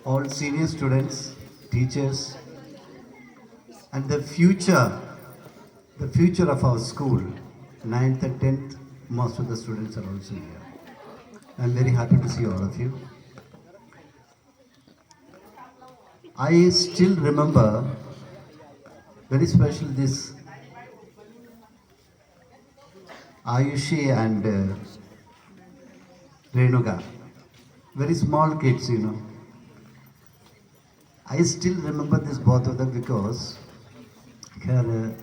all senior students, teachers, and the future of our school, ninth and 10th, most of the students are also here. I'm very happy to see all of you. I still remember very special this Ayushi and Renuga, very small kids. I still remember this both of them because her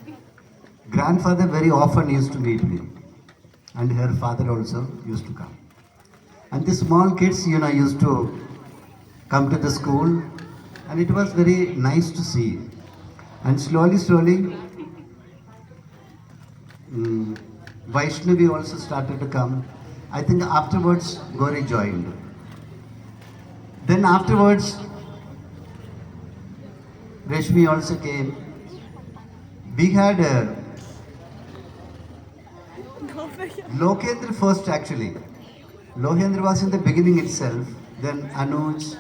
grandfather very often used to meet me, and her father also used to come. And the small kids, used to come to the school, and it was very nice to see. And slowly, Vaishnavi also started to come. I think afterwards, Gauri joined. Then afterwards, Rashmi also came. We had Lokendra first actually. Lokendra was in the beginning itself. Then Anuj,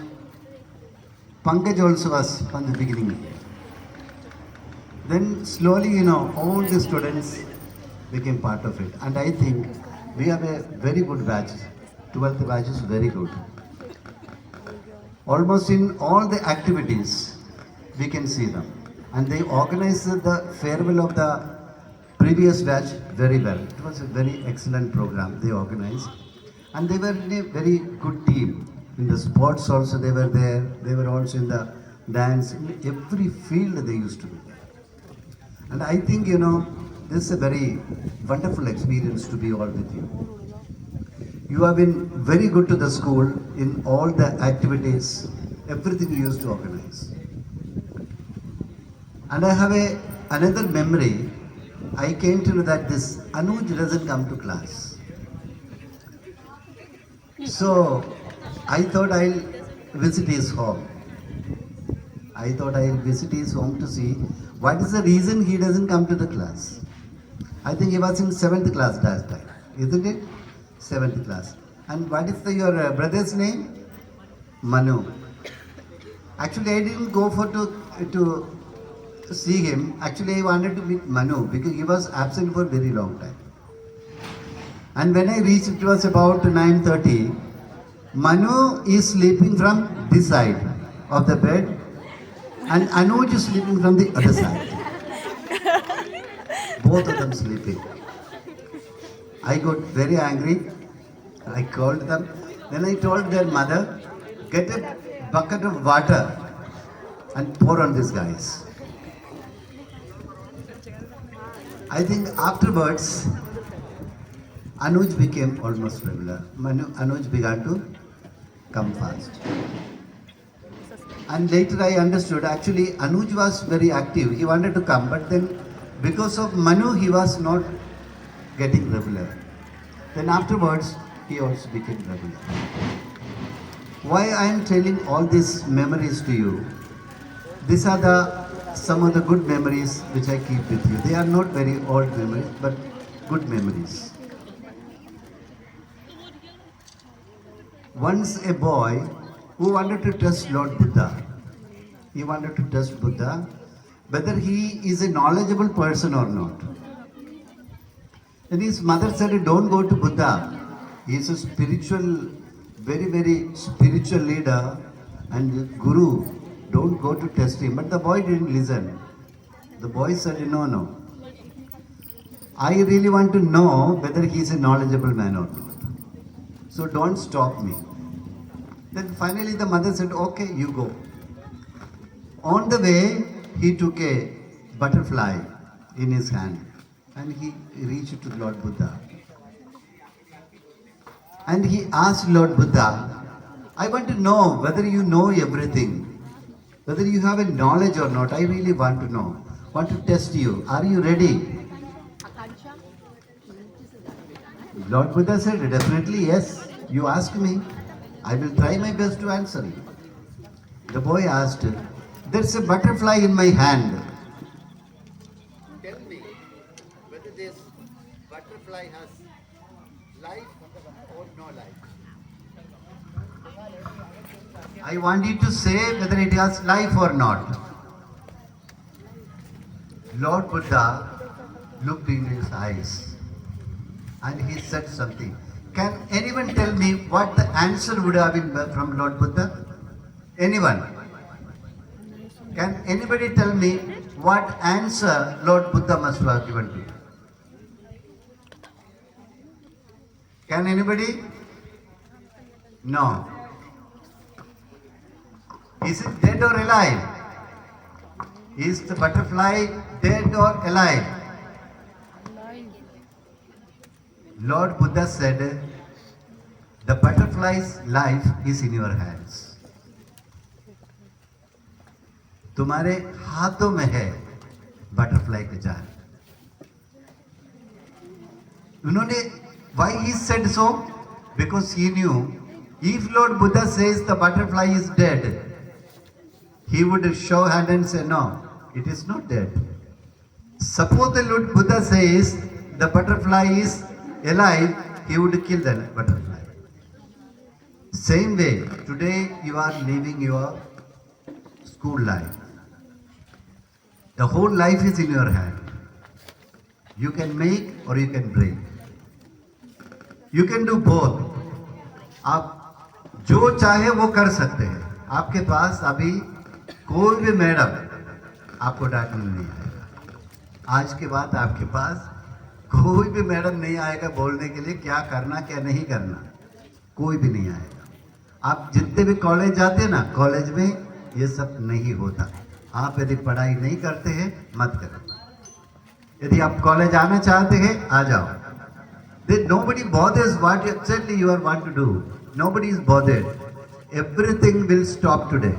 Pankaj also was from the beginning. Then slowly, all the students became part of it. And I think we have a very good batch. 12th batch is very good. Almost in all the activities, we can see them. And they organized the farewell of the previous batch very well. It was a very excellent program they organized. And they were in a very good team. In the sports also they were there. They were also in the dance. In every field they used to be there. And I think, this is a very wonderful experience to be all with you. You have been very good to the school in all the activities, everything you used to organize. And I have another memory. I came to know that this Anuj doesn't come to class. So I thought I'll visit his home. I thought I'll visit his home to see what is the reason he doesn't come to the class. I think he was in 7th class last time, isn't it? 7th class. And what is your brother's name? Manu. Actually, I didn't go to see him. Actually, I wanted to meet Manu because he was absent for a very long time. And when I reached, it was about 9:30. Manu is sleeping from this side of the bed, and Anuj is sleeping from the other side. Both of them sleeping. I got very angry. I called them. Then I told their mother, get a bucket of water and pour on these guys. I think afterwards, Anuj became almost regular. Anuj began to come fast. And later I understood, actually Anuj was very active. He wanted to come, but then because of Manu, he was not getting regular. Then afterwards, he also became regular. Why I am telling all these memories to you? These are some of the good memories which I keep with you. They are not very old memories, but good memories. Once a boy who wanted to test Lord Buddha. He wanted to test Buddha, whether he is a knowledgeable person or not. And his mother said, don't go to Buddha. He is a spiritual, very, very spiritual leader and guru. Don't go to test him. But the boy didn't listen. The boy said, no. I really want to know whether he is a knowledgeable man or not. So don't stop me. Then finally the mother said, okay, you go. On the way, he took a butterfly in his hand and he reached to Lord Buddha. And he asked Lord Buddha, I want to know whether you know everything, whether you have a knowledge or not. I really want to know. Want to test you. Are you ready? Lord Buddha said, definitely yes. You ask me. I will try my best to answer you. The boy asked, there's a butterfly in my hand. Tell me whether this butterfly has life or no life. I want you to say whether it has life or not. Lord Buddha looked in his eyes and he said something. Can anyone tell me what the answer would have been from Lord Buddha? Anyone? Can anybody tell me what answer Lord Buddha must have given to you? Can anybody? No. Is it dead or alive? Is the butterfly dead or alive? Lord Buddha said, the butterfly's life is in your hands. तुम्हारे हाथों में है butterfly का जाल. उन्होंने, why he said so? Because he knew if Lord Buddha says the butterfly is dead, he would show hand and say, no, it is not dead. Suppose the Lord Buddha says the butterfly is alive, he would kill the butterfly. Same way, today you are living your school life. The whole life is in your hand. You can make or you can break. You can do both. आप जो चाहे वो कर सकते हैं. आपके पास अभी कोई भी मैडम आपको डांटने नहीं आएगा. आज के बाद आपके पास कोई भी मैडम नहीं आएगा बोलने के लिए क्या करना क्या नहीं करना. कोई भी नहीं आएगा. आप जितने भी कॉलेज जाते हैं ना, कॉलेज में ये सब नहीं होता. आप यदि पढ़ाई नहीं करते हैं मत करो. यदि आप कॉलेज आना चाहते हैं आ जाओ. Then nobody bothers what exactly you are want to do. Nobody is bothered. Everything will stop today.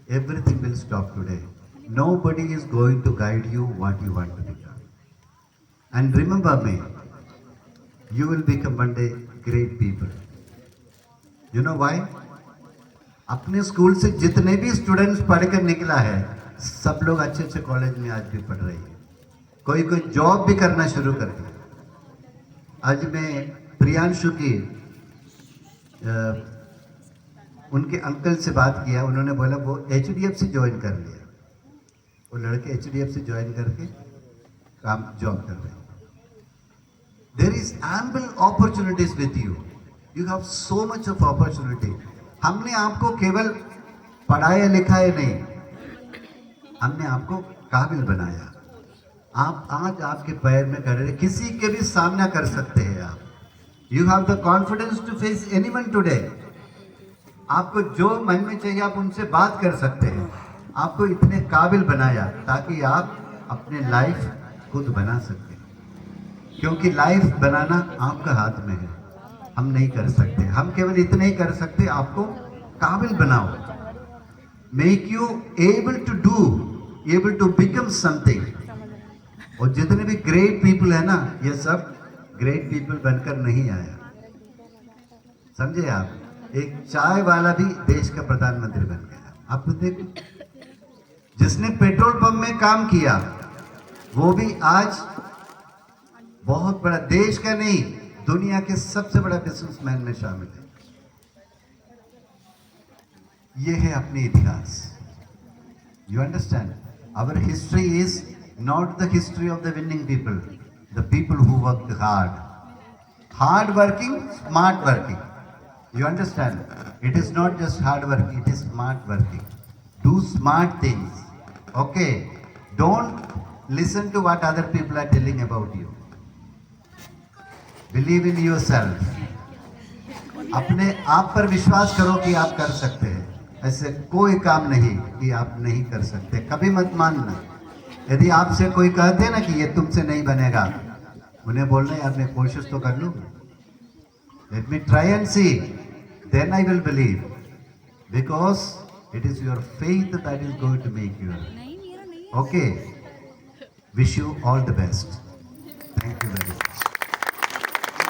Everything will stop today. Nobody is going to guide you what you want to become. And remember me, you will become one day great people. You know why? अपने school से जितने भी students पढ़कर निकला है, सब लोग अच्छे अच्छे कॉलेज में आज भी पढ़ रहे हैं. कोई कोई जॉब भी करना शुरू कर दिया. आज मैं प्रियांशु की उनके अंकल से बात किया. उन्होंने बोला वो HDFC ज्वाइन कर लिया. वो लड़के HDFC ज्वाइन करके काम जॉब कर रहे हैं. There is ample opportunities with you. You have so much of opportunity. हमने आपको केवल पढ़ाया लिखाया नहीं, हमने आपको काबिल बनाया. आप आज आपके पैर में खड़े, किसी के भी सामना कर सकते हैं आप. You have the confidence to face anyone today. आपको जो मन में चाहिए आप उनसे बात कर सकते हैं. आपको इतने काबिल बनाया ताकि आप अपने लाइफ खुद बना सकें. क्योंकि लाइफ बनाना आपका हाथ में है, हम नहीं कर सकते. हम केवल इतने ही कर सकते, आपको काबिल बनाओ. Make you able to do, able to become something. और जितने भी ग्रेट पीपल है ना, ये सब ग्रेट पीपल बनकर नहीं आया. समझे आप? एक चाय वाला भी देश का प्रधानमंत्री बन गया. आप देखो, जिसने पेट्रोल पंप में काम किया वो भी आज बहुत बड़ा, देश का नहीं दुनिया के सबसे बड़ा बिजनेसमैन में शामिल है. ये है अपनी इतिहास. You understand? Our history is not the history of the winning people, the people who work hard working, smart working. You understand? It is not just hard work, it is smart working. Do smart things. Okay? Don't listen to what other people are telling about you. Believe in yourself. अपने आप पर विश्वास करो कि आप कर सकते हैं. ऐसे कोई काम नहीं कि आप नहीं कर सकते. कभी मत मानना. यदि आपसे कोई कहते हैं ना कि ये तुमसे नहीं बनेगा, उन्हें बोलना यार मैं कोशिश तो कर लूँ. Let me try and see. Then I will believe, because it is your faith that is going to make you. Okay. Wish you all the best. Thank you very much.